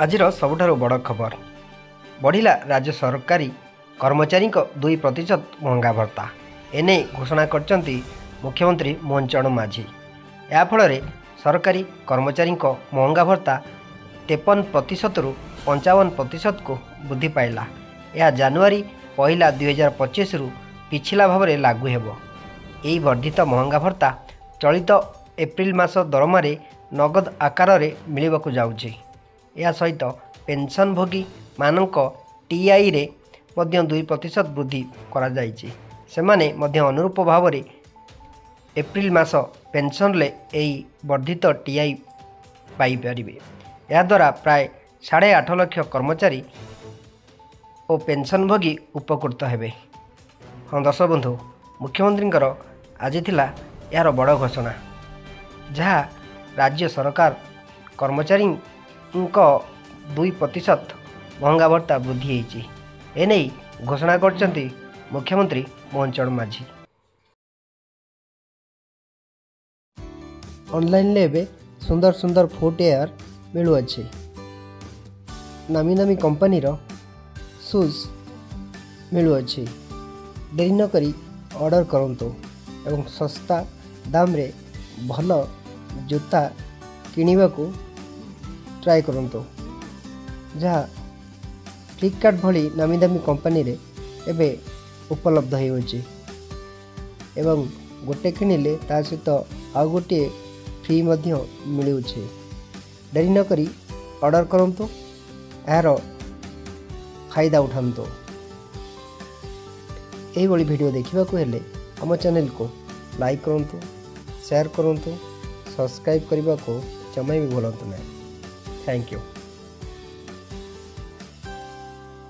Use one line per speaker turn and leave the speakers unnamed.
आजिर सबुठारु बड़ खबर बढ़िला राज्य सरकारी कर्मचारी 2% महंगा भत्ता एने घोषणा करचंती मुख्यमंत्री मोहन चरण माझी। या फल सरकारी कर्मचारी महंगा भत्ता 53% रु 55% को वृद्धि पाइला। यह जनवरी 1 रु पिछला भाव में लागू हेबो। यही वर्धित महंगा भत्ता चलित एप्रिल मास दरमारे नगद आकार रे मिलिबाकु जाउछि। या सहित पेंशनभोगी मानक टीआई रे मध्य 2% वृद्धि करा जाइछि। सेमाने मध्य अनुरूप भाव में एप्रिल मास पेंशन ले एई वर्धित टीआई पाई परिबे। या द्वारा प्राय 8.5 लाख कर्मचारी और पेंशनभोगी उपकृत हेबे। हाँ दर्शक बंधु, मुख्यमंत्री आज थिला यार बड़ घोषणा, जहाँ राज्य सरकार कर्मचारी 2% महंगा भत्ता वृद्धि होइछि। एने घोषणा करचंती मुख्यमंत्री मोहन चरण माझी। ऑनलाइन ले सुंदर सुंदर फुटवेयर मिलुअछि। नामी नामी कंपनी रो शूज मिलुअछि। देरी न करी ऑर्डर करंतु एवं सस्ता दाम रे भल जूता किनिबा को ट्राई करंतु। जहाँ फ्लिपकार्ट भली नामी दामी कंपनी रे एबे उपलब्ध होइछि एवं गोटे किनिले ता सहित आउ गोटे फ्री मध्य मिलुछि। देरी न करी ऑर्डर करंतु, यार फायदा उठांतु। यही भली वीडियो देखा हेले आम चैनल को लाइक करंतु, शेयर करंतु, सब्सक्राइब करने को जमा भी भूलु नहीं। Thank you.